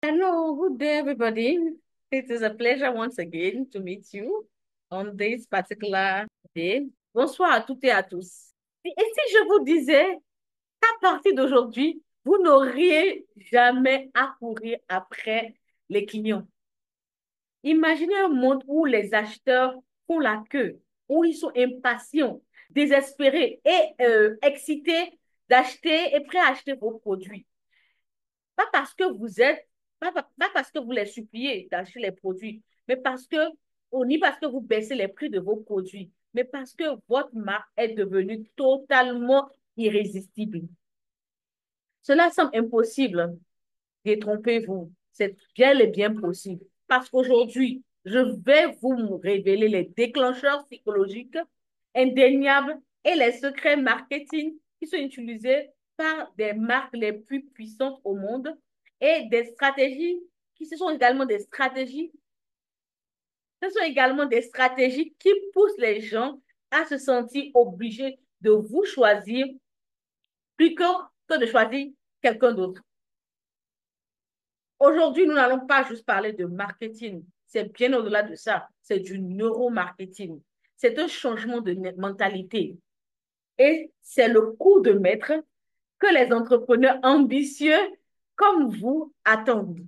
Hello, good day, everybody. It is a pleasure once again to meet you on this particular day. Bonsoir à toutes et à tous. Et si je vous disais qu'à partir d'aujourd'hui, vous n'auriez jamais à courir après les clients? Imaginez un monde où les acheteurs font la queue, où ils sont impatients, désespérés et excités d'acheter et prêts à acheter vos produits. Pas parce que vous êtes, pas parce que vous les suppliez d'acheter les produits, mais parce que, ou ni parce que vous baissez les prix de vos produits, mais parce que votre marque est devenue totalement irrésistible. Cela semble impossible. Détrompez-vous. C'est bien et bien possible. Parce qu'aujourd'hui, je vais vous révéler les déclencheurs psychologiques indéniables et les secrets marketing qui sont utilisés par des marques les plus puissantes au monde et des stratégies qui ce sont également des stratégies, ce sont également des stratégies qui poussent les gens à se sentir obligés de vous choisir plutôt que de choisir quelqu'un d'autre. Aujourd'hui, nous n'allons pas juste parler de marketing. C'est bien au-delà de ça. C'est du neuromarketing. C'est un changement de mentalité. Et c'est le coup de maître que les entrepreneurs ambitieux comme vous attendent.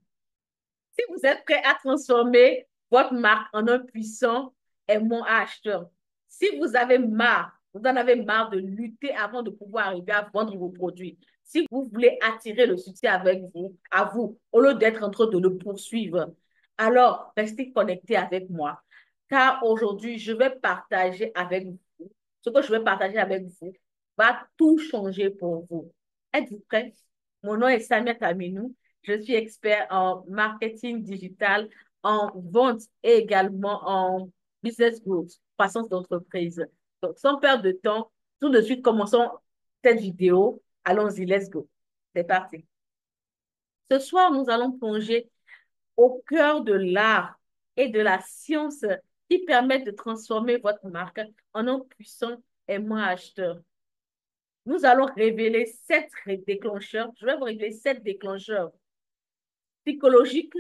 Si vous êtes prêt à transformer votre marque en un puissant aimant acheteur, si vous en avez marre de lutter avant de pouvoir arriver à vendre vos produits, si vous voulez attirer le succès avec vous, à vous, au lieu d'être en train de le poursuivre, alors restez connectés avec moi. Car aujourd'hui, je vais partager avec vous, ce que je vais partager avec vous va tout changer pour vous. Êtes-vous prêts? Mon nom est Samia Taminou. Je suis expert en marketing digital, en vente et également en business growth, croissance d'entreprise. Donc, sans perdre de temps, tout de suite, commençons cette vidéo. Allons-y, let's go. C'est parti. Ce soir, nous allons plonger au cœur de l'art et de la science qui permettent de transformer votre marque en un puissant aimant acheteur. Nous allons révéler 7 déclencheurs. Je vais vous révéler 7 déclencheurs psychologiques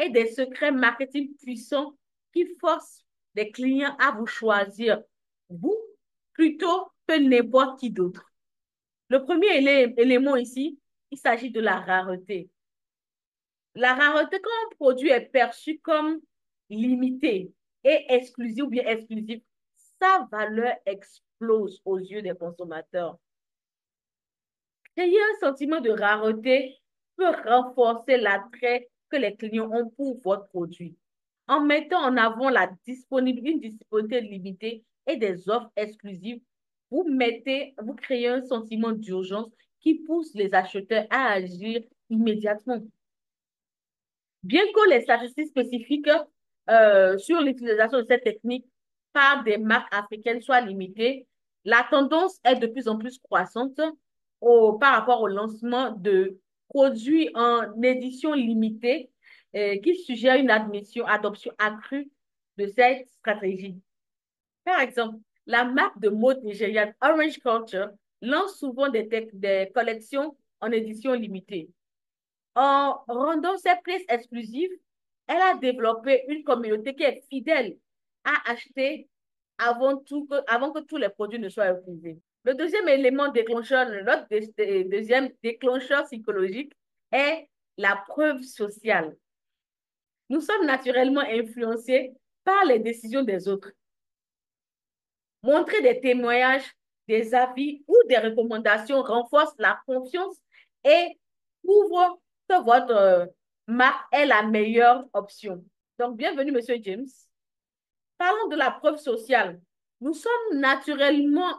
et des secrets marketing puissants qui forcent les clients à vous choisir, vous, plutôt que n'importe qui d'autre. Le premier élément ici, il s'agit de la rareté. La rareté, quand un produit est perçu comme limité et exclusif ou bien exclusif, sa valeur explose aux yeux des consommateurs. Créer un sentiment de rareté peut renforcer l'attrait que les clients ont pour votre produit. En mettant en avant une disponibilité limitée et des offres exclusives, vous créez un sentiment d'urgence qui pousse les acheteurs à agir immédiatement. Bien que les statistiques spécifiques sur l'utilisation de cette technique par des marques africaines soient limitées, la tendance est de plus en plus croissante par rapport au lancement de produits en édition limitée qui suggèrent une adoption accrue de cette stratégie. Par exemple, la marque de mode nigériane Orange Culture lance souvent des collections en édition limitée. En rendant ses pièces exclusives, elle a développé une communauté qui est fidèle à acheter avant que tous les produits ne soient utilisés. Le deuxième élément déclencheur, notre deuxième déclencheur psychologique est la preuve sociale. Nous sommes naturellement influencés par les décisions des autres. Montrer des témoignages, des avis ou des recommandations renforce la confiance et prouve que votre marque est la meilleure option. Donc, bienvenue, Monsieur James. Parlons de la preuve sociale. Nous sommes naturellement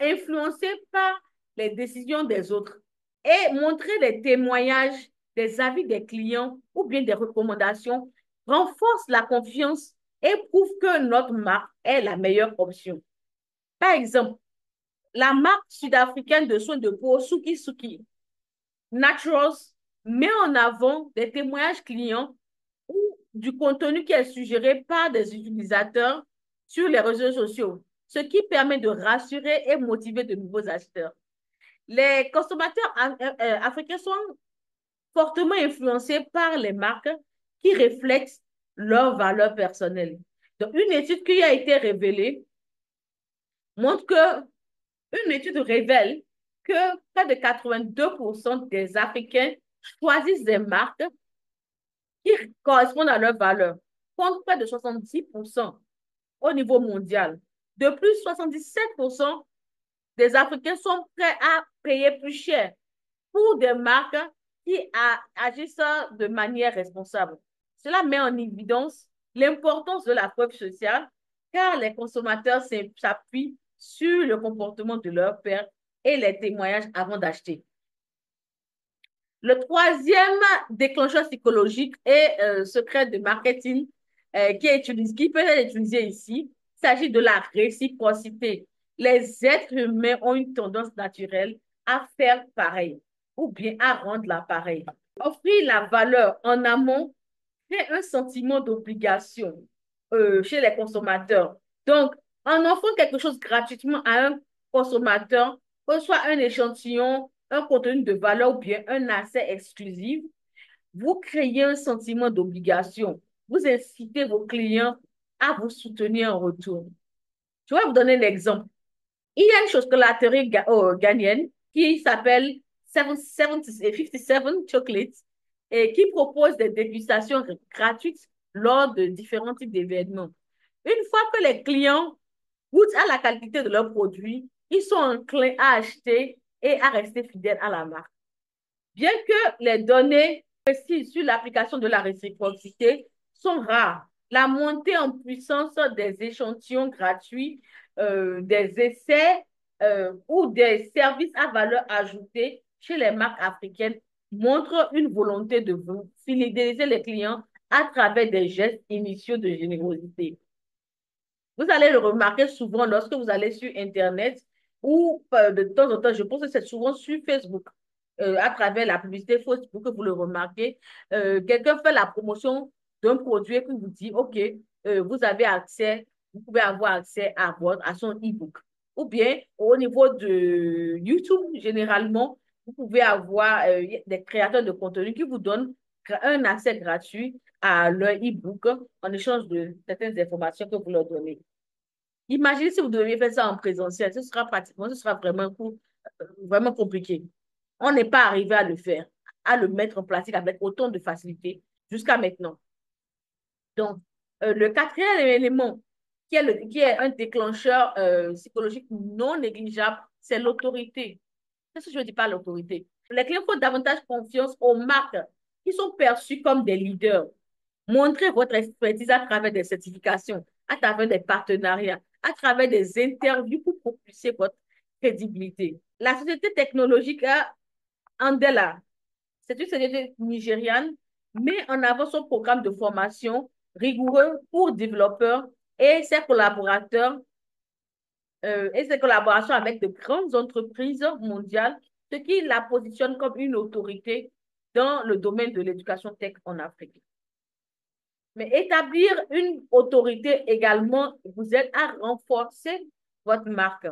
influencés par les décisions des autres et montrer des témoignages, des avis des clients ou bien des recommandations renforce la confiance et prouve que notre marque est la meilleure option. Par exemple, la marque sud-africaine de soins de peau Suki Suki Naturals met en avant des témoignages clients ou du contenu qui est suggéré par des utilisateurs sur les réseaux sociaux, ce qui permet de rassurer et motiver de nouveaux acheteurs. Les consommateurs africains sont fortement influencés par les marques qui reflètent leurs valeurs personnelles. Donc, une étude qui a été révélée montre que, une étude révèle que près de 82% des Africains choisissent des marques qui correspondent à leurs valeurs, contre près de 70% au niveau mondial. De plus, 77% des Africains sont prêts à payer plus cher pour des marques qui agissent de manière responsable. Cela met en évidence l'importance de la preuve sociale car les consommateurs s'appuient sur le comportement de leur père et les témoignages avant d'acheter. Le troisième déclencheur psychologique et secret de marketing qui peut être utilisé ici, il s'agit de la réciprocité. Les êtres humains ont une tendance naturelle à faire pareil ou bien à rendre l'appareil. Offrir la valeur en amont crée un sentiment d'obligation chez les consommateurs. Donc, en offrant quelque chose gratuitement à un consommateur, que ce soit un échantillon, un contenu de valeur ou bien un accès exclusif, vous créez un sentiment d'obligation. Vous incitez vos clients à vous soutenir en retour. Je vais vous donner un exemple. Il y a une chocolaterie ghanéenne qui s'appelle 57 Chocolates et qui propose des dégustations gratuites lors de différents types d'événements. Une fois que les clients goûtent à la qualité de leurs produits, ils sont enclins à acheter et à rester fidèles à la marque. Bien que les données précises sur l'application de la réciprocité sont rares, la montée en puissance des échantillons gratuits, des essais ou des services à valeur ajoutée chez les marques africaines montre une volonté de vous fidéliser les clients à travers des gestes initiaux de générosité. Vous allez le remarquer souvent lorsque vous allez sur Internet ou de temps en temps, je pense que c'est souvent sur Facebook, à travers la publicité Facebook que vous le remarquez. Quelqu'un fait la promotion d'un produit qui vous dit, OK, vous avez accès, vous pouvez avoir accès à son e-book. Ou bien, au niveau de YouTube, généralement, vous pouvez avoir des créateurs de contenu qui vous donnent un accès gratuit à leur e-book en échange de certaines informations que vous leur donnez. Imaginez si vous deviez faire ça en présentiel, ce sera vraiment compliqué. On n'est pas arrivé à le faire, à le mettre en pratique avec autant de facilité jusqu'à maintenant. Donc, le quatrième élément qui est un déclencheur psychologique non négligeable, c'est l'autorité. Qu'est-ce que je veux dire par l'autorité? Les clients font davantage confiance aux marques qui sont perçues comme des leaders. Montrez votre expertise à travers des certifications, à travers des partenariats, à travers des interviews pour propulser votre crédibilité. La société technologique Andela, c'est une société nigériane, met en avant son programme de formation rigoureux pour développeurs et ses collaborateurs et ses collaborations avec de grandes entreprises mondiales, ce qui la positionne comme une autorité dans le domaine de l'éducation tech en Afrique. Mais établir une autorité également vous aide à renforcer votre marque.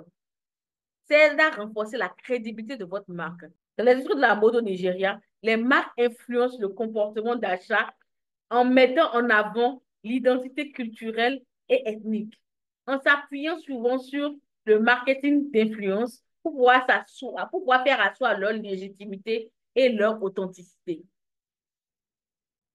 C'est à renforcer la crédibilité de votre marque. Dans l'industrie de la mode au Nigeria, les marques influencent le comportement d'achat en mettant en avant l'identité culturelle et ethnique, en s'appuyant souvent sur le marketing d'influence pour pouvoir faire asseoir leur légitimité et leur authenticité.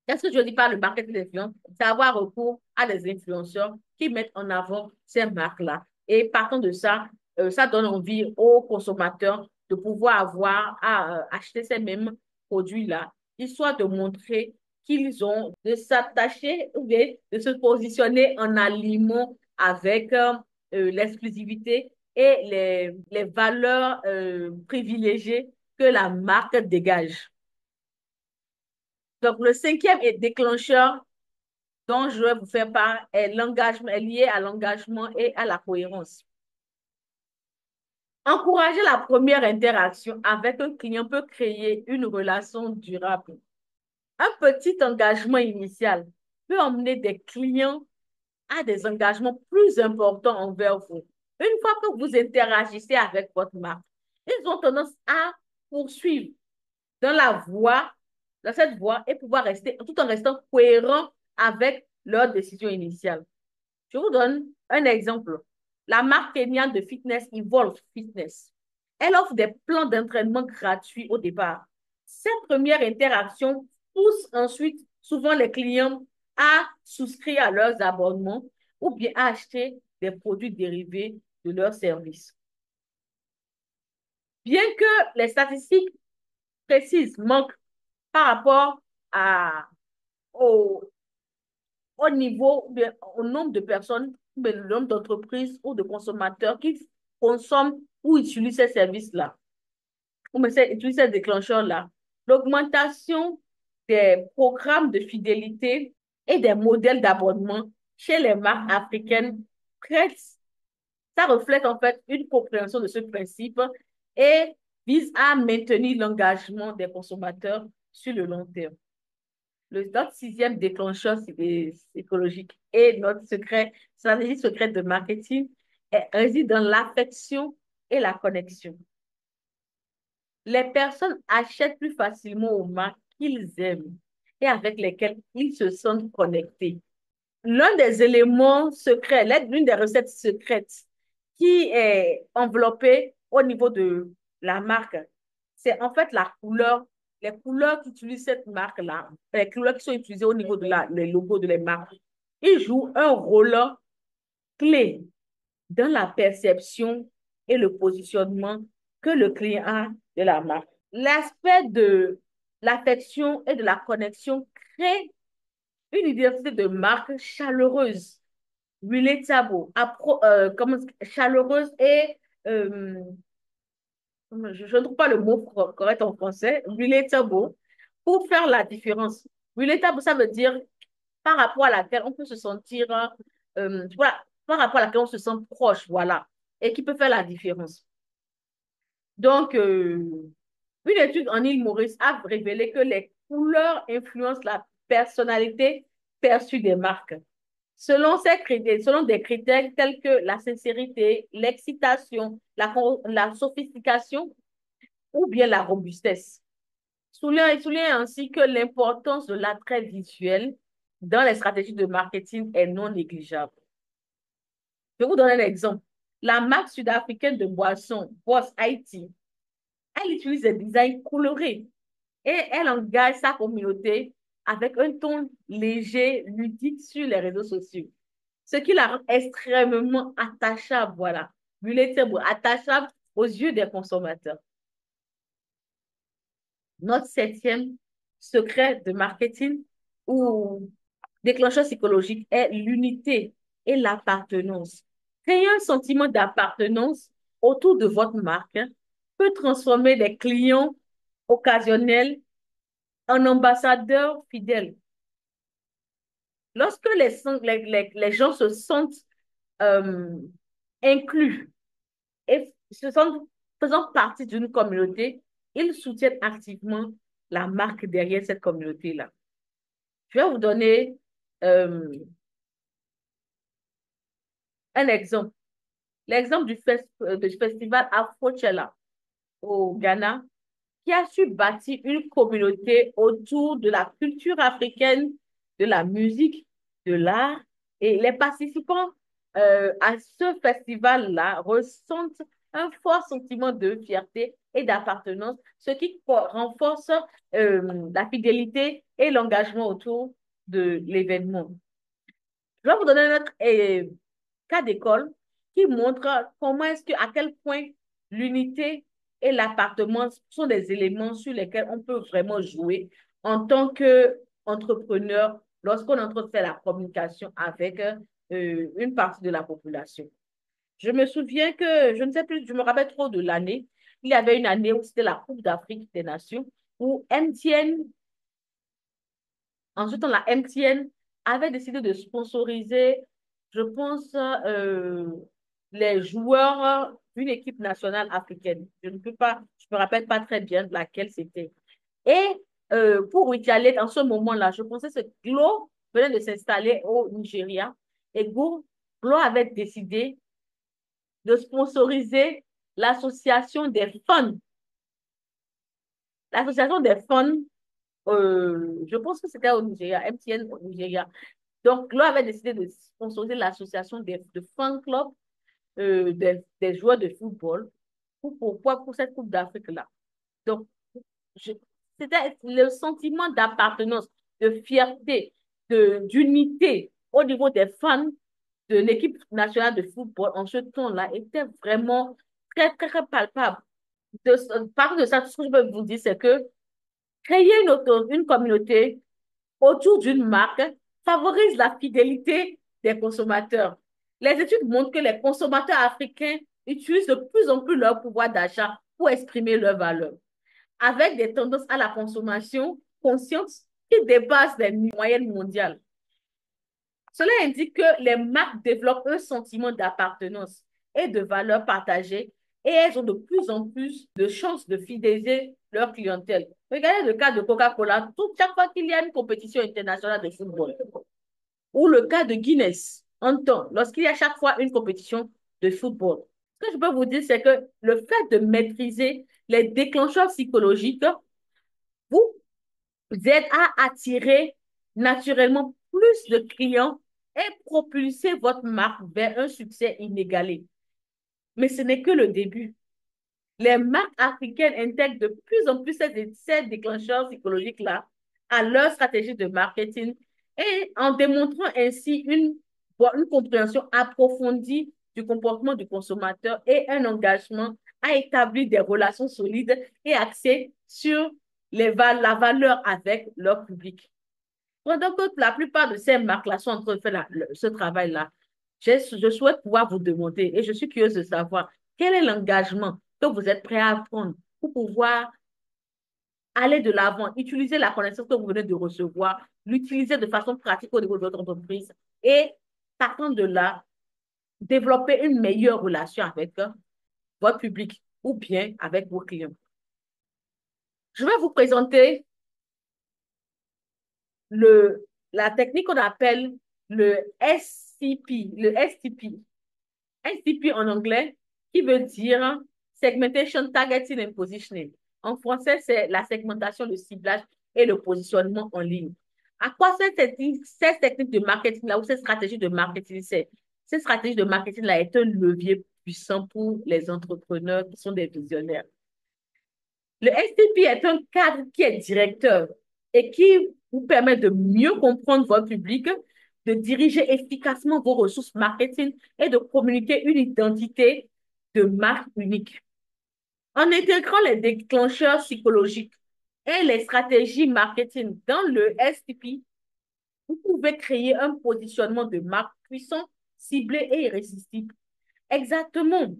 Qu'est-ce que je dis par le marketing d'influence? C'est avoir recours à des influenceurs qui mettent en avant ces marques-là. Et partant de ça, ça donne envie aux consommateurs de pouvoir avoir à acheter ces mêmes produits-là, histoire de montrer qu'ils ont de s'attacher ou bien de se positionner en aliment avec l'exclusivité et les valeurs privilégiées que la marque dégage. Donc, le cinquième déclencheur dont je vais vous faire part est l'engagement, est lié à l'engagement et à la cohérence. Encourager la première interaction avec un client peut créer une relation durable. Un petit engagement initial peut emmener des clients à des engagements plus importants envers vous. Une fois que vous interagissez avec votre marque, ils ont tendance à poursuivre dans la voie dans cette voie et pouvoir rester, tout en restant cohérent avec leur décision initiale. Je vous donne un exemple. La marque kenyane de fitness Evolve Fitness, elle offre des plans d'entraînement gratuits au départ. Cette première interaction pousse ensuite souvent les clients à souscrire à leurs abonnements ou bien à acheter des produits dérivés de leurs services. Bien que les statistiques précises manquent par rapport à, au, au niveau, bien, au nombre de personnes, bien, le nombre d'entreprises ou de consommateurs qui consomment ou utilisent ces services-là, ou bien utilisent ces déclencheurs-là. L'augmentation des programmes de fidélité et des modèles d'abonnement chez les marques africaines, ça reflète en fait une compréhension de ce principe et vise à maintenir l'engagement des consommateurs sur le long terme. Notre sixième déclencheur psychologique et notre stratégie secrète de marketing réside dans l'affection et la connexion. Les personnes achètent plus facilement aux marques qu'ils aiment et avec lesquelles ils se sentent connectés. L'un des éléments secrets, l'une des recettes secrètes qui est enveloppée au niveau de la marque, c'est en fait la couleur, les couleurs qu'utilise cette marque-là, les couleurs qui sont utilisées au niveau de les logos de les marques. Ils jouent un rôle clé dans la perception et le positionnement que le client a de la marque. L'aspect de l'affection et de la connexion crée une identité de marque chaleureuse, relatable, chaleureuse et je ne trouve pas le mot correct en français, relatable, pour faire la différence. Relatable, ça veut dire par rapport à laquelle on peut se sentir, voilà, par rapport à laquelle on se sent proche, voilà, et qui peut faire la différence. Donc, une étude en île Maurice a révélé que les couleurs influencent la personnalité perçue des marques. Selon des critères tels que la sincérité, l'excitation, la sophistication ou bien la robustesse. Il souligne ainsi que l'importance de l'attrait visuel dans les stratégies de marketing est non négligeable. Je vais vous donner un exemple. La marque sud-africaine de boissons, Boss Haiti, elle utilise des designs colorés et elle engage sa communauté avec un ton léger, ludique sur les réseaux sociaux. Ce qui la rend extrêmement attachable, voilà. Relatable, attachable aux yeux des consommateurs. Notre septième secret de marketing ou déclencheur psychologique est l'unité et l'appartenance. Créer un sentiment d'appartenance autour de votre marque peut transformer les clients occasionnels en ambassadeurs fidèles. Lorsque les gens se sentent euh, inclus et se sentent faisant partie d'une communauté, ils soutiennent activement la marque derrière cette communauté-là. Je vais vous donner euh, un exemple. L'exemple du festival Afrochella au Ghana, qui a su bâtir une communauté autour de la culture africaine, de la musique, de l'art. Et les participants à ce festival-là ressentent un fort sentiment de fierté et d'appartenance, ce qui renforce la fidélité et l'engagement autour de l'événement. Je vais vous donner un autre cas d'école qui montre comment est-ce que, à quel point l'unité et l'appartenance sont des éléments sur lesquels on peut vraiment jouer en tant qu'entrepreneur lorsqu'on est en train de faire la communication avec une partie de la population. Je me souviens que, je ne sais plus, je me rappelle trop de l'année. Il y avait une année où c'était la Coupe d'Afrique des Nations, où MTN, ensuite la MTN avait décidé de sponsoriser, je pense, les joueurs d'une équipe nationale africaine. Je me rappelle pas très bien de laquelle c'était. Et pour y aller, en ce moment-là, je pensais que Glo venait de s'installer au Nigeria et Glo avait décidé de sponsoriser l'association des fans. L'association des fans Je pense que c'était au Nigeria, MTN au Nigeria. Donc, l'on avait décidé de sponsoriser l'association de fan club des joueurs de football. Pourquoi? Pour cette Coupe d'Afrique-là. Donc, je- c'était le sentiment d'appartenance, de fierté, d'unité au niveau des fans de l'équipe nationale de football en ce temps-là était vraiment très, très, très palpable. Par de ça, tout ce que je peux vous dire, c'est que créer une communauté autour d'une marque favorise la fidélité des consommateurs. Les études montrent que les consommateurs africains utilisent de plus en plus leur pouvoir d'achat pour exprimer leurs valeurs, avec des tendances à la consommation consciente qui dépassent les moyennes mondiales. Cela indique que les marques développent un sentiment d'appartenance et de valeurs partagées et elles ont de plus en plus de chances de fidéliser leur clientèle. Regardez le cas de Coca-Cola, chaque fois qu'il y a une compétition internationale de football, ou le cas de Guinness, en temps, lorsqu'il y a chaque fois une compétition de football. Ce que je peux vous dire, c'est que le fait de maîtriser les déclencheurs psychologiques vous aide à attirer naturellement plus de clients et propulser votre marque vers un succès inégalé. Mais ce n'est que le début. Les marques africaines intègrent de plus en plus ces déclencheurs psychologiques-là à leur stratégie de marketing et en démontrant ainsi une compréhension approfondie du comportement du consommateur et un engagement à établir des relations solides et axées sur la valeur avec leur public. Pendant que la plupart de ces marques-là sont en train de faire ce travail-là, je souhaite pouvoir vous demander, et je suis curieuse de savoir, quel est l'engagement que vous êtes prêt à prendre pour pouvoir aller de l'avant, utiliser la connaissance que vous venez de recevoir, l'utiliser de façon pratique au niveau de votre entreprise et, partant de là, développer une meilleure relation avec votre public ou bien avec vos clients. Je vais vous présenter la technique qu'on appelle le SCP, le STP. STP en anglais, qui veut dire Segmentation, Targeting and Positioning. En français, c'est la segmentation, le ciblage et le positionnement en ligne. À quoi cette technique de marketing-là ou cette stratégie de marketing, c'est? Cette stratégie de marketing-là est un levier puissant pour les entrepreneurs qui sont des visionnaires. Le STP est un cadre qui est directeur et qui vous permet de mieux comprendre votre public, de diriger efficacement vos ressources marketing et de communiquer une identité de marque unique. En intégrant les déclencheurs psychologiques et les stratégies marketing dans le STP, vous pouvez créer un positionnement de marque puissant, ciblé et irrésistible. Exactement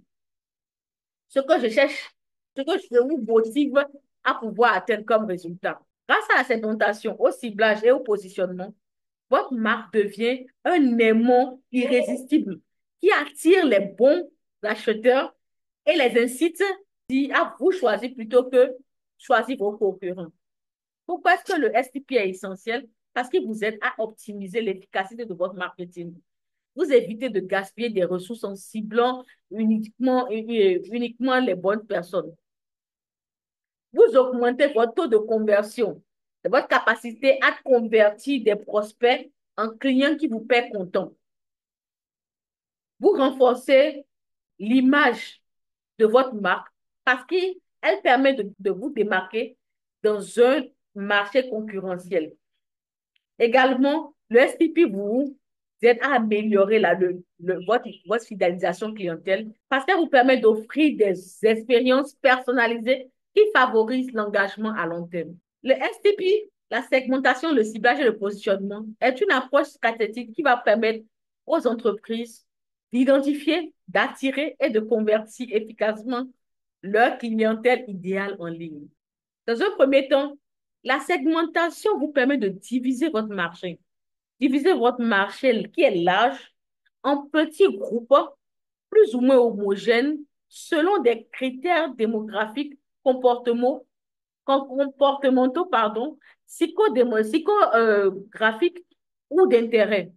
ce que je cherche, ce que je vous motive à pouvoir atteindre comme résultat. Grâce à la segmentation, au ciblage et au positionnement, votre marque devient un aimant irrésistible qui attire les bons acheteurs et les incite à vous choisir plutôt que choisir vos concurrents. Pourquoi est-ce que le STP est essentiel? Parce qu'il vous aide à optimiser l'efficacité de votre marketing. Vous évitez de gaspiller des ressources en ciblant uniquement les bonnes personnes. Vous augmentez votre taux de conversion, votre capacité à convertir des prospects en clients qui vous paient content. Vous renforcez l'image de votre marque parce qu'elle permet de vous démarquer dans un marché concurrentiel. Également, le STP vous aide à améliorer votre fidélisation clientèle parce qu'elle vous permet d'offrir des expériences personnalisées qui favorisent l'engagement à long terme. Le STP, la segmentation, le ciblage et le positionnement, est une approche stratégique qui va permettre aux entreprises d'identifier, d'attirer et de convertir efficacement leur clientèle idéale en ligne. Dans un premier temps, la segmentation vous permet de diviser votre marché. Diviser votre marché qui est large en petits groupes plus ou moins homogènes selon des critères démographiques, comportementaux, psychographiques ou d'intérêt.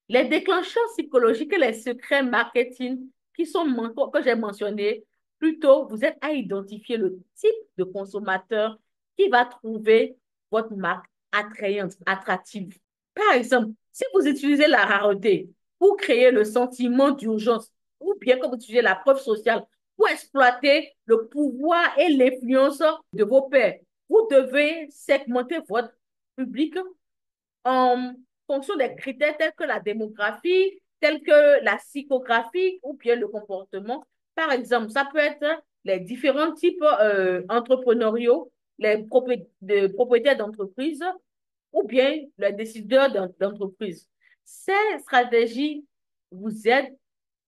Les déclencheurs psychologiques et les secrets marketing que j'ai mentionnés plus tôt vous aident à identifier le type de consommateur qui va trouver votre marque attrayante, attractive. Par exemple, si vous utilisez la rareté pour créer le sentiment d'urgence, ou bien que vous utilisez la preuve sociale pour exploiter le pouvoir et l'influence de vos pairs, vous devez segmenter votre public en fonction des critères tels que la démographie, tels que la psychographie ou bien le comportement. Par exemple, ça peut être les différents types entrepreneuriaux, les propriétaires d'entreprises ou bien les décideurs d'entreprise. Ces stratégies vous aident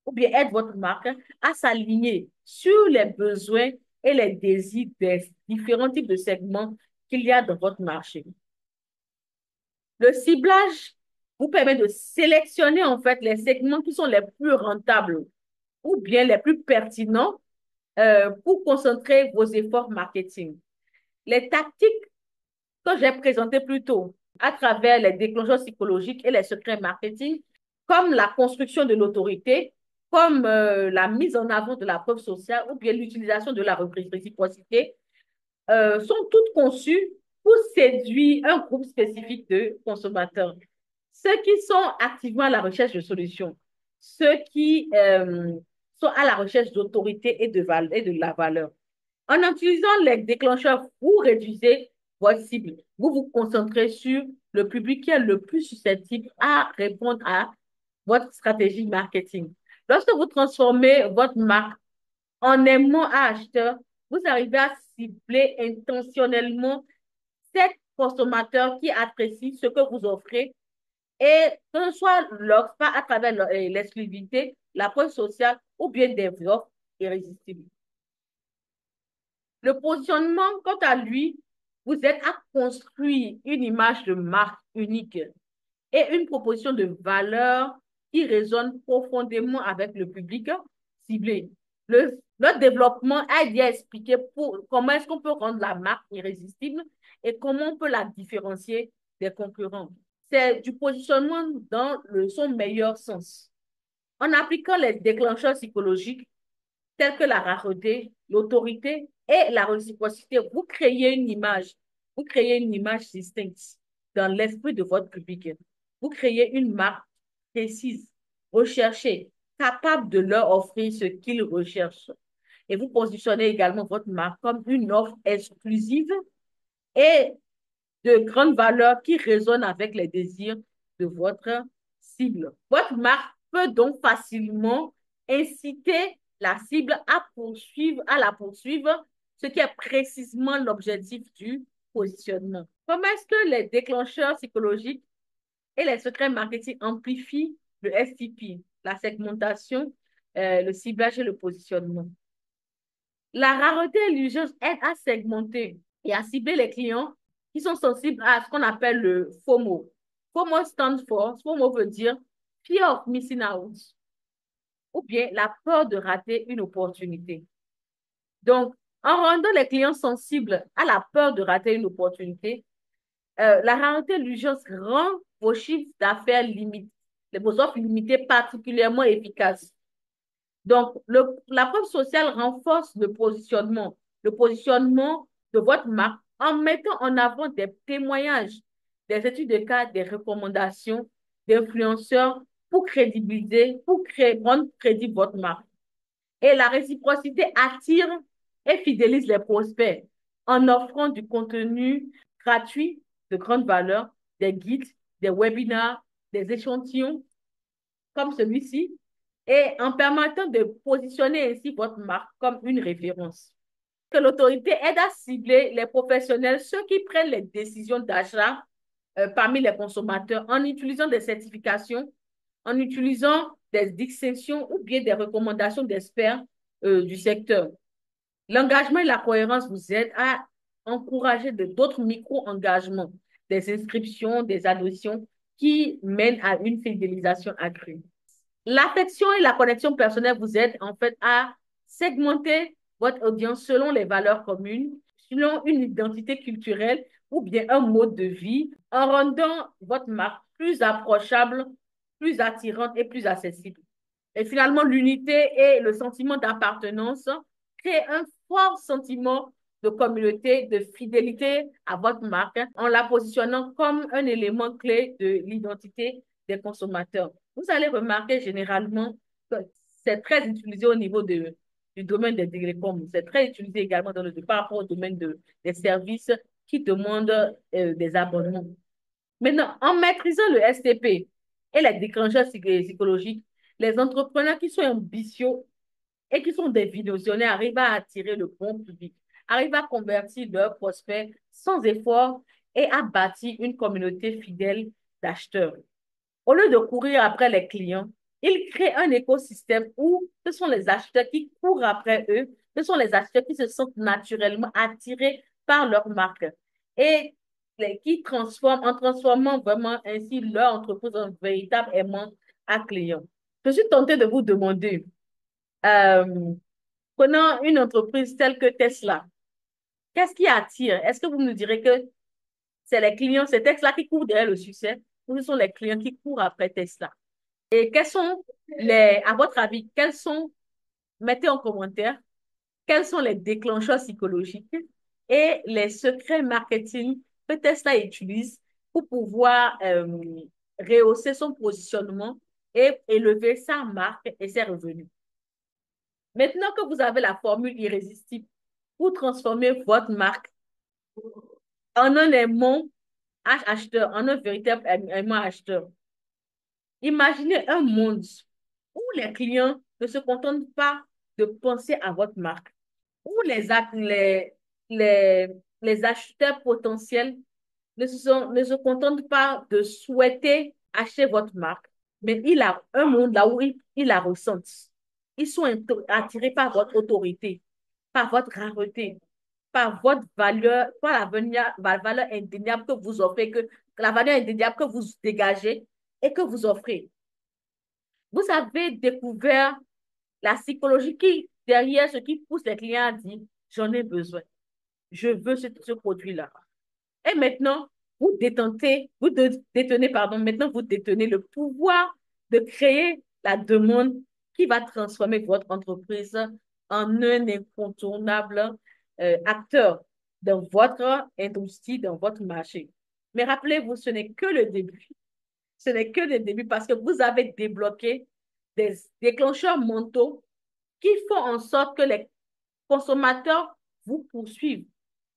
ou bien aident votre marque à s'aligner sur les besoins et les désirs des différents types de segments qu'il y a dans votre marché. Le ciblage vous permet de sélectionner en fait les segments qui sont les plus rentables ou bien les plus pertinents pour concentrer vos efforts marketing. Les tactiques que j'ai présentées plus tôt à travers les déclencheurs psychologiques et les secrets marketing, comme la construction de l'autorité, comme la mise en avant de la preuve sociale ou bien l'utilisation de la réciprocité, sont toutes conçues pour séduire un groupe spécifique de consommateurs. Ceux qui sont activement à la recherche de solutions, ceux qui sont à la recherche d'autorité et de la valeur. En utilisant les déclencheurs, vous réduisez votre cible. Vous vous concentrez sur le public qui est le plus susceptible à répondre à votre stratégie marketing. Lorsque vous transformez votre marque en aimant à acheteur, vous arrivez à cibler intentionnellement cet consommateur qui apprécie ce que vous offrez et que ce soit l'offre, pas à travers l'exclusivité, la preuve sociale ou bien des offres irrésistibles. Le positionnement, quant à lui, vous aide à construire une image de marque unique et une proposition de valeur qui résonne profondément avec le public ciblé. Le développement a aidé à expliquer comment est-ce qu'on peut rendre la marque irrésistible et comment on peut la différencier des concurrents. C'est du positionnement dans son meilleur sens. En appliquant les déclencheurs psychologiques tels que la rareté, l'autorité et la réciprocité, vous créez une image distincte dans l'esprit de votre public. Vous créez une marque précise, recherchée, capable de leur offrir ce qu'ils recherchent. Et vous positionnez également votre marque comme une offre exclusive et de grande valeur qui résonne avec les désirs de votre cible. Votre marque peut donc facilement inciter la cible à la poursuivre, ce qui est précisément l'objectif du positionnement. Comment est-ce que les déclencheurs psychologiques et les secrets marketing amplifient le STP, la segmentation, le ciblage et le positionnement? La rareté et l'urgence aident à segmenter et à cibler les clients qui sont sensibles à ce qu'on appelle le FOMO. FOMO veut dire Fear of Missing Out, ou bien la peur de rater une opportunité. Donc, en rendant les clients sensibles à la peur de rater une opportunité, la rareté et l'urgence rend vos chiffres d'affaires limités, vos offres limitées particulièrement efficaces. Donc, la preuve sociale renforce le positionnement de votre marque en mettant en avant des témoignages, des études de cas, des recommandations d'influenceurs pour crédibiliser, rendre crédible votre marque. Et la réciprocité attire et fidélise les prospects en offrant du contenu gratuit de grande valeur, des guides, des webinars, des échantillons comme celui-ci et en permettant de positionner ainsi votre marque comme une référence. Que l'autorité aide à cibler les professionnels, ceux qui prennent les décisions d'achat parmi les consommateurs en utilisant des certifications, en utilisant des distinctions ou bien des recommandations d'experts du secteur. L'engagement et la cohérence vous aident à encourager d'autres micro-engagements, des inscriptions, des adhésions qui mènent à une fidélisation accrue. L'affection et la connexion personnelle vous aident en fait à segmenter votre audience selon les valeurs communes, selon une identité culturelle ou bien un mode de vie, en rendant votre marque plus approchable, plus attirante et plus accessible. Et finalement, l'unité et le sentiment d'appartenance créent un fort sentiment de communauté, de fidélité à votre marque en la positionnant comme un élément clé de l'identité des consommateurs. Vous allez remarquer généralement que c'est très utilisé au niveau du domaine des télécoms. C'est très utilisé également par rapport au domaine des services qui demandent des abonnements. Maintenant, en maîtrisant le STP et les déclencheurs psychologiques, les entrepreneurs qui sont ambitieux et qui sont des visionnaires arrivent à attirer le bon public, arrivent à convertir leurs prospects sans effort et à bâtir une communauté fidèle d'acheteurs. Au lieu de courir après les clients, ils créent un écosystème où ce sont les acheteurs qui courent après eux, ce sont les acheteurs qui se sentent naturellement attirés par leur marque et qui transforment, en transformant vraiment ainsi leur entreprise en véritable aimant à clients. Je suis tentée de vous demander, euh, prenant une entreprise telle que Tesla, qu'est-ce qui attire? Est-ce que vous nous direz que c'est les clients, c'est Tesla qui court derrière le succès ou ce sont les clients qui courent après Tesla? Et quels sont à votre avis, mettez en commentaire, quels sont les déclencheurs psychologiques et les secrets marketing que Tesla utilise pour pouvoir rehausser son positionnement et élever sa marque et ses revenus. Maintenant que vous avez la formule irrésistible pour transformer votre marque en un aimant acheteur, en un véritable aimant acheteur, imaginez un monde où les clients ne se contentent pas de penser à votre marque, où les, les acheteurs potentiels ne se contentent pas de souhaiter acheter votre marque, mais il a un monde là où ils la ressentent. Ils sont attirés par votre autorité, par votre rareté, par votre valeur, par la valeur indéniable que vous offrez, la valeur indéniable que vous dégagez et que vous offrez. Vous avez découvert la psychologie qui, derrière ce qui pousse les clients à dire, j'en ai besoin, je veux ce produit-là. Et maintenant, maintenant vous détenez le pouvoir de créer la demande qui va transformer votre entreprise en un incontournable acteur dans votre industrie, dans votre marché. Mais rappelez-vous, ce n'est que le début. Ce n'est que le début parce que vous avez débloqué des déclencheurs mentaux qui font en sorte que les consommateurs vous poursuivent.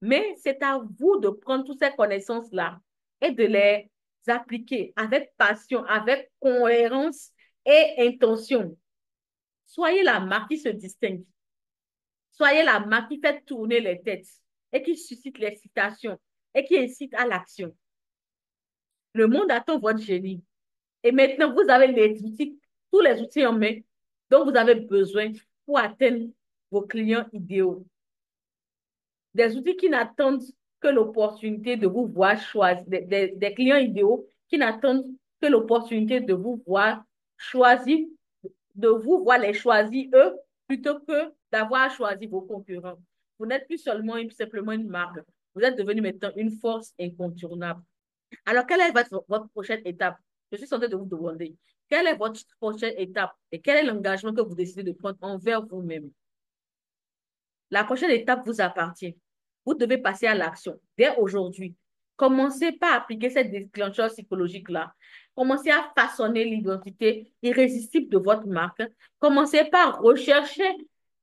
Mais c'est à vous de prendre toutes ces connaissances-là et de les appliquer avec passion, avec cohérence et intention. Soyez la marque qui se distingue. Soyez la marque qui fait tourner les têtes et qui suscite l'excitation et qui incite à l'action. Le monde attend votre génie. Et maintenant, vous avez les outils, tous les outils en main dont vous avez besoin pour atteindre vos clients idéaux. Des outils qui n'attendent que l'opportunité de vous voir choisir, des clients idéaux qui n'attendent que l'opportunité de vous voir choisir, de vous voir les choisir eux, plutôt que d'avoir choisi vos concurrents. Vous n'êtes plus simplement une marque. Vous êtes devenu maintenant une force incontournable. Alors, quelle est votre prochaine étape? Je suis tentée de vous demander, quelle est votre prochaine étape et quel est l'engagement que vous décidez de prendre envers vous-même? La prochaine étape vous appartient. Vous devez passer à l'action dès aujourd'hui. Commencez par appliquer cette déclencheur psychologique-là. Commencez à façonner l'identité irrésistible de votre marque. Commencez par rechercher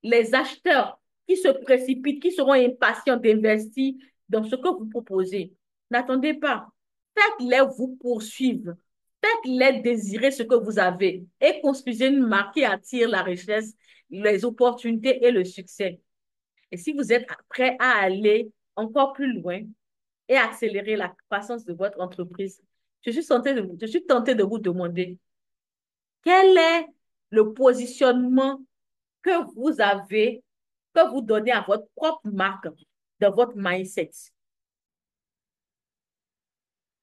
les acheteurs qui se précipitent, qui seront impatients d'investir dans ce que vous proposez. N'attendez pas. Faites-les vous poursuivre. Faites-les désirer ce que vous avez et construisez une marque qui attire la richesse, les opportunités et le succès. Et si vous êtes prêt à aller encore plus loin et accélérer la croissance de votre entreprise, je suis tentée de vous demander quel est le positionnement que vous avez, que vous donnez à votre propre marque dans votre mindset.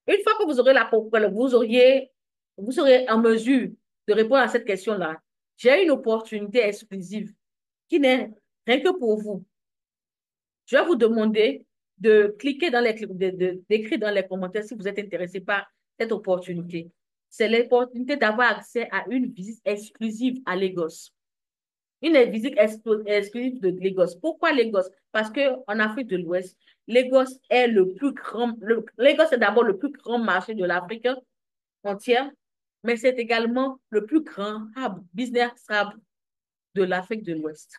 Une fois que vous aurez vous serez en mesure de répondre à cette question-là. J'ai une opportunité exclusive qui n'est rien que pour vous. Je vais vous demander de cliquer d'écrire dans les commentaires si vous êtes intéressé par cette opportunité. C'est l'opportunité d'avoir accès à une visite exclusive à Lagos. Une visite exclusive de Lagos. Pourquoi Lagos? Parce que en Afrique de l'Ouest, Lagos est le plus grand, Lagos est d'abord le plus grand marché de l'Afrique entière, mais c'est également le plus grand business hub de l'Afrique de l'Ouest.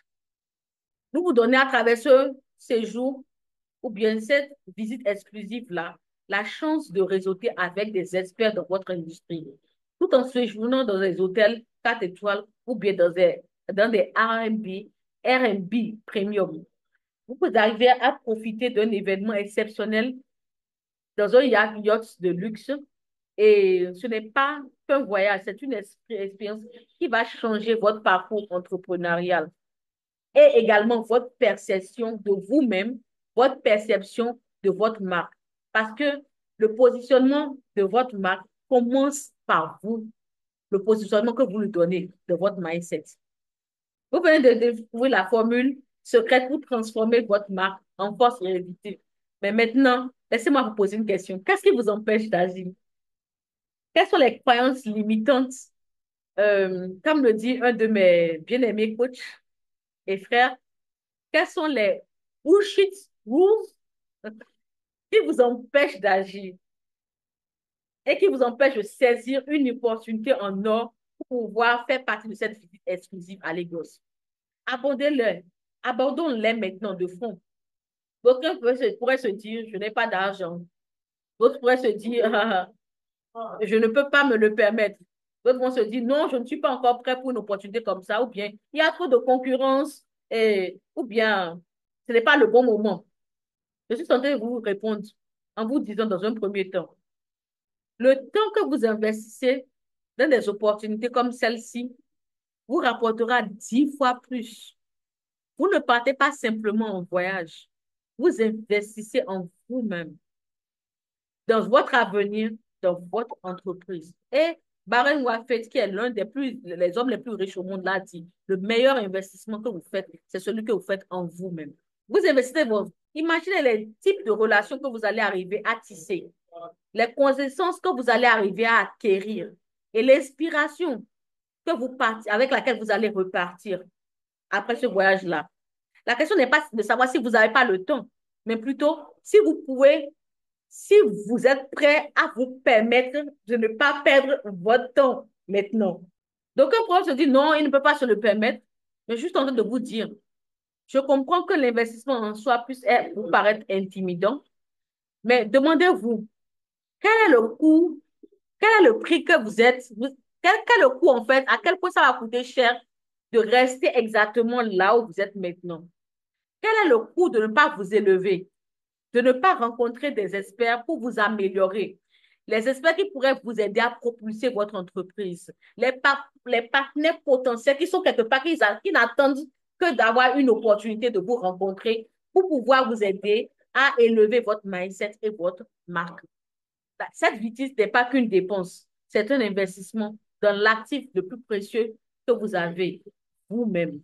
Nous vous donnons à travers ce séjour ou bien cette visite exclusive-là la chance de réseauter avec des experts dans votre industrie, tout en séjournant dans des hôtels 4 étoiles ou bien dans des R&B premium. Vous pouvez arriver à profiter d'un événement exceptionnel dans un yacht de luxe et ce n'est pas qu'un voyage, c'est une expérience qui va changer votre parcours entrepreneurial et également votre perception de vous-même, votre perception de votre marque. Parce que le positionnement de votre marque commence par vous, le positionnement que vous lui donnez de votre mindset. Vous venez de découvrir la formule secrète pour transformer votre marque en force irrésistible. Mais maintenant, laissez-moi vous poser une question. Qu'est-ce qui vous empêche d'agir? Quelles sont les croyances limitantes? Comme le dit un de mes bien-aimés coachs et frères, quels sont les bullshit rules qui vous empêchent d'agir et qui vous empêchent de saisir une opportunité en or pour pouvoir faire partie de cette visite exclusive à Lagos? Abordez-les. Abordons-les maintenant de front. D'autres pourraient se dire, je n'ai pas d'argent. D'autres pourraient se dire, je ne peux pas me le permettre. D'autres vont se dire, non, je ne suis pas encore prêt pour une opportunité comme ça. Ou bien, il y a trop de concurrence. Ou bien, ce n'est pas le bon moment. Je suis censée vous répondre en vous disant dans un premier temps, le temps que vous investissez dans des opportunités comme celle-ci vous rapportera 10 fois plus. Vous ne partez pas simplement en voyage. Vous investissez en vous-même, dans votre avenir, dans votre entreprise. Et Warren Buffett, qui est l'un des les hommes les plus riches au monde, l'a dit, le meilleur investissement que vous faites, c'est celui que vous faites en vous-même. Vous investissez vos... Imaginez les types de relations que vous allez arriver à tisser, les connaissances que vous allez arriver à acquérir et l'inspiration que vous partez, avec laquelle vous allez repartir après ce voyage-là. La question n'est pas de savoir si vous n'avez pas le temps, mais plutôt si vous pouvez, si vous êtes prêt à vous permettre de ne pas perdre votre temps maintenant. Donc, un prof se dit non, il ne peut pas se le permettre, mais juste en train de vous dire, je comprends que l'investissement en soi puisse vous paraître intimidant, mais demandez-vous, quel est le coût, quel est le prix que vous êtes, quel est le coût en fait, à quel point ça va coûter cher de rester exactement là où vous êtes maintenant? Quel est le coût de ne pas vous élever, de ne pas rencontrer des experts pour vous améliorer? Les experts qui pourraient vous aider à propulser votre entreprise, les partenaires potentiels qui sont quelque part, qui n'attendent que d'avoir une opportunité de vous rencontrer pour pouvoir vous aider à élever votre mindset et votre marque. Cette vitesse n'est pas qu'une dépense, c'est un investissement dans l'actif le plus précieux que vous avez, vous-même.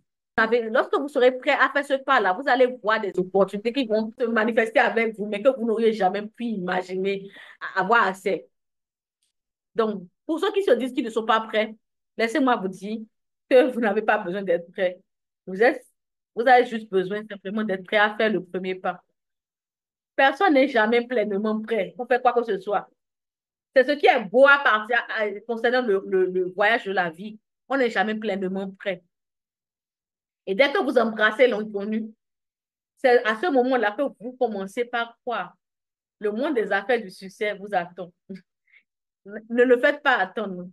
Lorsque vous serez prêt à faire ce pas-là, vous allez voir des opportunités qui vont se manifester avec vous, mais que vous n'auriez jamais pu imaginer avoir accès. Donc, pour ceux qui se disent qu'ils ne sont pas prêts, laissez-moi vous dire que vous n'avez pas besoin d'être prêt. Vous êtes, vous avez juste besoin simplement d'être prêt à faire le premier pas. Personne n'est jamais pleinement prêt pour faire quoi que ce soit. C'est ce qui est beau à partir concernant le voyage de la vie. On n'est jamais pleinement prêt. Et dès que vous embrassez l'inconnu, c'est à ce moment-là que vous commencez par croire. Le monde des affaires du succès vous attend. Ne le faites pas attendre.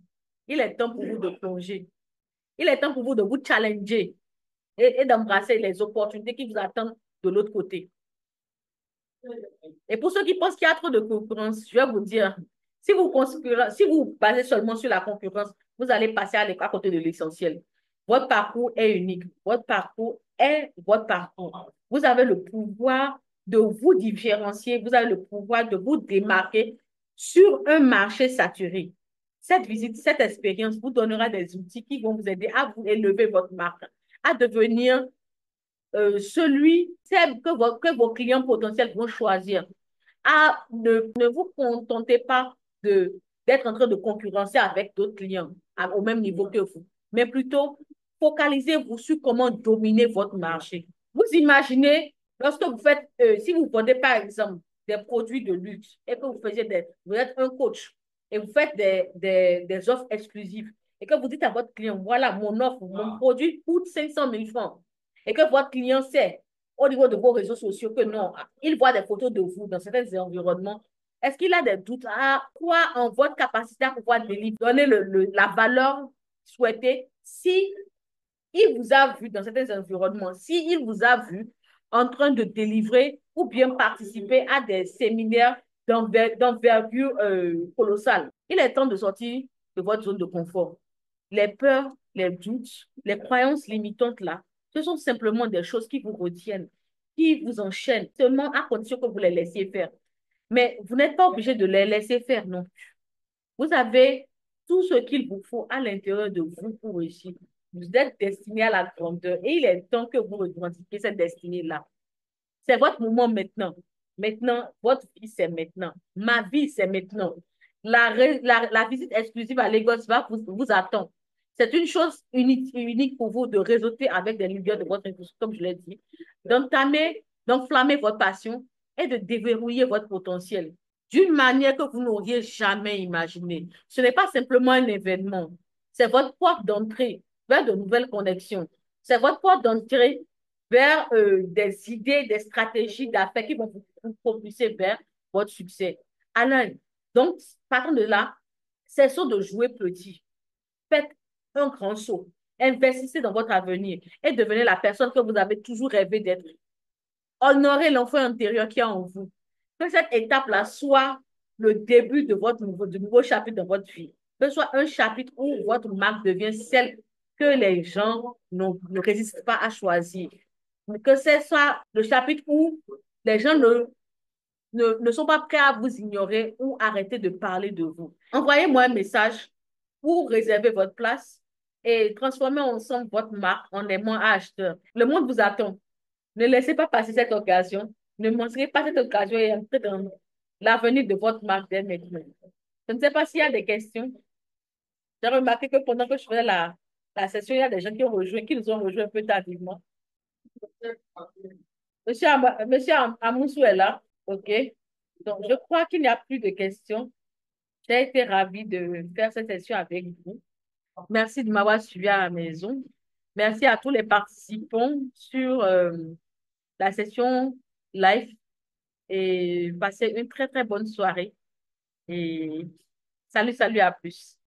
Il est temps pour vous de plonger. Il est temps pour vous de vous challenger et d'embrasser les opportunités qui vous attendent de l'autre côté. Et pour ceux qui pensent qu'il y a trop de concurrence, je vais vous dire, si vous basez seulement sur la concurrence, vous allez passer à côté de l'essentiel. Votre parcours est unique. Votre parcours est votre parcours. Vous avez le pouvoir de vous différencier. Vous avez le pouvoir de vous démarquer sur un marché saturé. Cette visite, cette expérience vous donnera des outils qui vont vous aider à vous élever votre marque, à devenir celui que vos clients potentiels vont choisir. Ne vous contentez pas d'être en train de concurrencer avec d'autres clients au même niveau que vous, mais plutôt focalisez-vous sur comment dominer votre marché. Vous imaginez, lorsque vous faites, si vous vendez par exemple des produits de luxe et que vous êtes un coach et vous faites des offres exclusives et que vous dites à votre client, voilà, mon offre, mon produit coûte 500 000 francs et que votre client sait au niveau de vos réseaux sociaux que non, il voit des photos de vous dans certains environnements. Est-ce qu'il a des doutes à quoi en votre capacité à pouvoir délivrer, donner la valeur souhaitée si il vous a vu dans certains environnements, si il vous a vu en train de délivrer ou bien participer à des séminaires d'envergure colossale. Il est temps de sortir de votre zone de confort. Les peurs, les doutes, les croyances limitantes là, ce sont simplement des choses qui vous retiennent, qui vous enchaînent, seulement à condition que vous les laissiez faire. Mais vous n'êtes pas obligé de les laisser faire non. Vous avez tout ce qu'il vous faut à l'intérieur de vous pour réussir. Vous êtes destiné à la grandeur et il est temps que vous revendiquiez cette destinée-là. C'est votre moment maintenant. Maintenant, votre vie, c'est maintenant. Ma vie, c'est maintenant. La visite exclusive à Lagos va vous attendre. C'est une chose unique pour vous de réseauter avec des leaders de votre industrie, comme je l'ai dit, d'enflammer votre passion et de déverrouiller votre potentiel d'une manière que vous n'auriez jamais imaginée. Ce n'est pas simplement un événement, c'est votre porte d'entrée vers de nouvelles connexions. C'est votre porte d'entrée vers des idées, des stratégies d'affaires qui vont vous propulser vers votre succès. Alain, donc, partant de là, cessons de jouer petit. Faites un grand saut. Investissez dans votre avenir et devenez la personne que vous avez toujours rêvé d'être. Honorez l'enfant intérieur qui est en vous. Que cette étape-là soit le début de nouveau chapitre dans votre vie. Que ce soit un chapitre où votre marque devient celle que les gens ne résistent pas à choisir. Que ce soit le chapitre où les gens ne sont pas prêts à vous ignorer ou arrêter de parler de vous. Envoyez-moi un message pour réserver votre place et transformer ensemble votre marque en aimant à acheteur. Le monde vous attend. Ne laissez pas passer cette occasion. Ne manquez pas cette occasion et entrez dans l'avenir de votre marque dès maintenant. Je ne sais pas s'il y a des questions. J'ai remarqué que pendant que je faisais la session, il y a des gens qui nous ont rejoints un peu tardivement. Monsieur Amoussou est là. OK. Donc, je crois qu'il n'y a plus de questions. J'ai été ravie de faire cette session avec vous. Merci de m'avoir suivi à la maison. Merci à tous les participants sur la session live et passez une très, très bonne soirée. Et salut, salut, à plus.